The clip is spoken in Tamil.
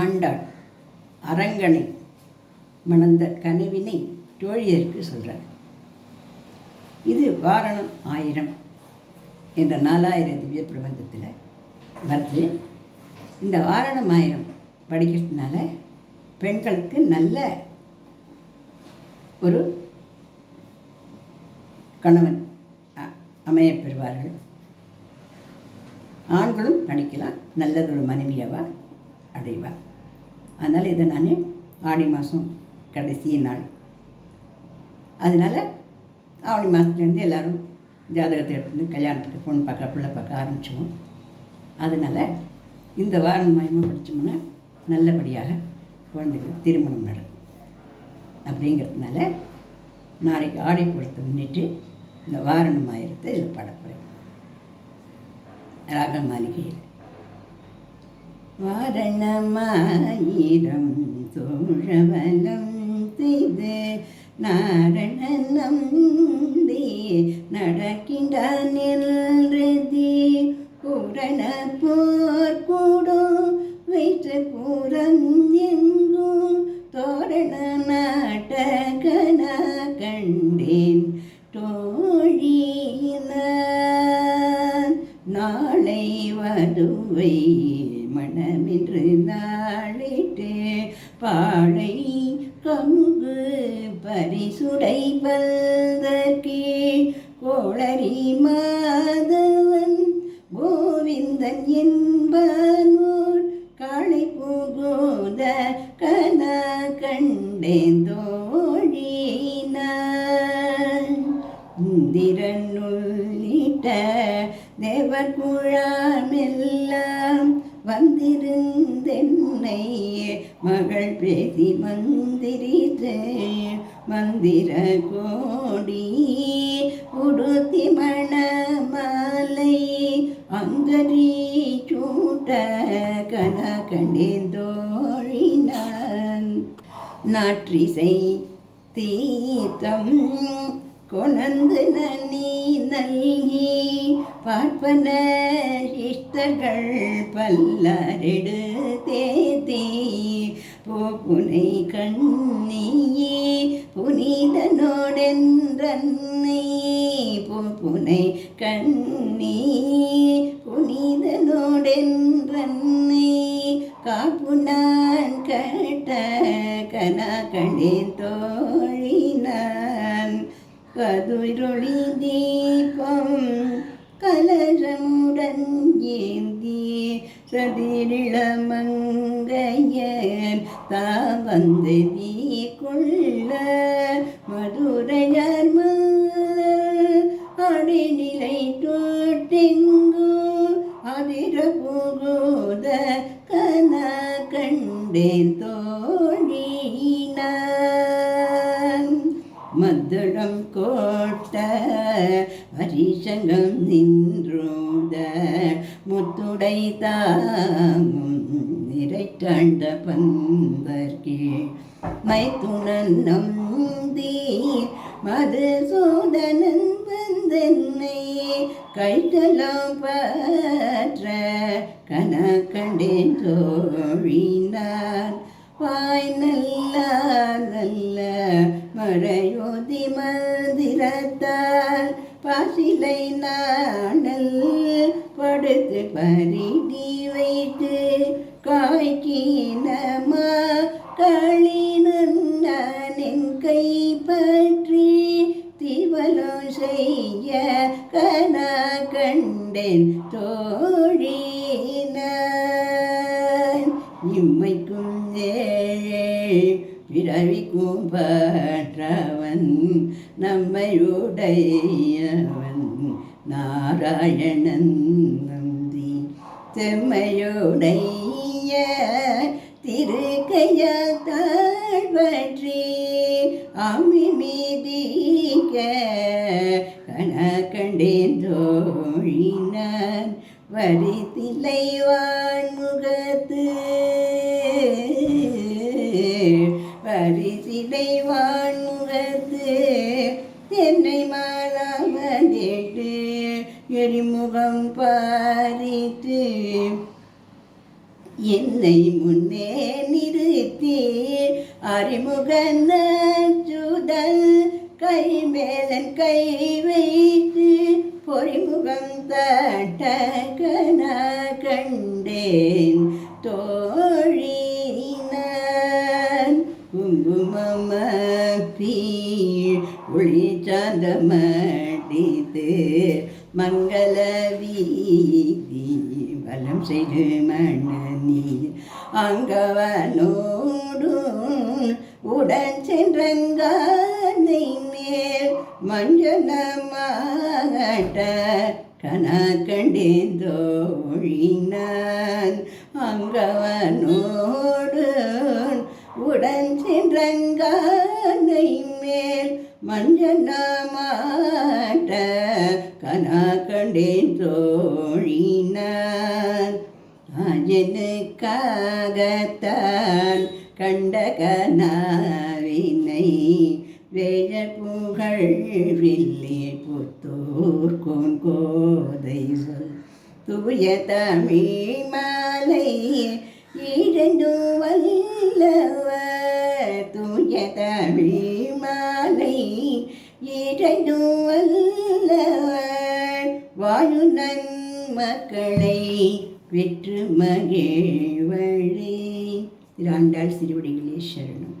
ஆண்டாள் அரங்கனை மணந்த கனவினை தோழியருக்கு சொல்கிறார். இது வாரணம் 1000 என்ற 4000 திவ்ய பிரபந்தத்தில் வருது. இந்த வாரணம் 1000 படிக்கிறதுனால பெண்களுக்கு நல்ல ஒரு கணவன் அமையப் பெறுவார்கள். ஆண்களும் படிக்கலாம், நல்லதொரு மனைவியவா அடைவார். அதனால் இதை நான் ஆடி மாதம் கடைசி நாள், அதனால் ஆடி மாதத்துலேருந்து எல்லோரும் ஜாதகத்தை எடுத்துட்டு கல்யாணத்துக்கு பொண்ணு பார்க்க பிள்ளை பார்க்க ஆரம்பிச்சிடுவோம். அதனால் இந்த வாரணம் 10 படித்தோம்னா நல்லபடியாக குழந்தைகள் திருமணம் நடக்கும். அப்படிங்கிறதுனால நாளைக்கு ஆடி பூரத்தை முன்னிட்டு இந்த வாரணம் 1000 இதில் பாடப்போகிறேன். ராக மாளிகையில் வாரணமாயிரம் சோழவலம் செய்து நாரணம் நடக்கின்றான் என்றதி பூரண போர் கூடும் வைத்து பூரம் எங்கும் தோரண நாட்டகன கண்டேன் தோழியினான் நாளை வதுவை மனமின்று நாளிட்டு பாழை கங்கு பரிசுடை பல்தற்கே கோளரி மாதவன் கோவிந்தன் என்பனூர் காளை புகுத கன கண்டேன் தோழினான் இந்திரன் உள்ளிட்ட தேவர் குழாமெல்லாம் வந்திருந்தென்னை மகள் பேசி மந்திரித்து மந்திர கோடி உடுத்தி மணமாலை அங்கரி சூட்ட கன கண்டேன் தோழினான் நாற்றிசை தீர்த்தம் கொணந்து நன்னி நல்கி பார்ப்பன இஷ்டர்கள் பல்லரெடு தேதி பூப்புனை கண்ணியே புனிதனோடென்றன்னை பூப்புனை கண்ணி புனிதனோடென்றன்னை காப்பு நான் கட்ட கன கண்டேன் தோழினான் கதுரொளி தீபம் கலசமுடன் ஏந்தி சதிரிளமங்கையன் தாவந்து தீ கொள்ள மதுரையார் அடிநிலை தோட்டெங்கோ அதிர புகுத கன கண்டேன் தோழினான் மத்தளம் கோட்ட ஹரிசங்கம் நின்றோத முத்துடை தாமும் நிறைத்தாண்ட பந்தர்கே மைத்துணன் நம்பி மதுசூதனன் வந்தென்னை கைத்தலாம் பற்ற கன கண்டேன் தோழினான் வாய் நல்ல நல்ல மறையோதி மந்திரத்தால் பாசிலை நாணல் படுத்து பரிதி வைத்து காய்க்கினமா களினன் கை பற்றி திவலம் செய்ய கன கண்டேன் தோழினான் இம்மைக்கும் பிறவிக்கும் பற்றவன் நம்மையுடையவன் நாராயணன் நந்தி செம்மையுடைய திருக்கையால் தாழ்வற்றி அம்மி மீதிக்க கன கண்டேன் தோழினான் வரித்திலை வான்முகத்து பரிசிலை வான்முகத்து என்னை மாலாவதேட்டு எரிமுகம் பாரித்து என்ன என்னை முன்னே நிறுத்தி அறிமுகன் சுதல் கைமேலன் கை வைத்து பொறிமுகம் தட்டகன கண்டேன் தோழி நான் குங்குமமப்பீழ் ஒளி சாந்தமடித்து மங்கள வீதி வலம் செய்து மணநீர் அங்கவனோடும் உடன் சென்றங்கானை மேல் மஞ்சனமாகட்ட கனா கண்டேன் தோழினான் அங்கவனோடு உடன் சென்றங்கானை மேல் மஞ்சனமாட்ட கனா கண்டேன் தோழினான் அஜனுக்காகத்தான் கண்ட கனாவினை வேழ புகழ் வில்லே புத்தூர் கோதை சொல் தூய தமிழ் மாலை இரண்டு வல்லவர் தூய தமிழ் மாலை இரண்டு வல்லவர் வாழு நன்மக்களை வெற்று மகிழ்வழி. ஆண்டாள் திருவடிகளே சரணம்.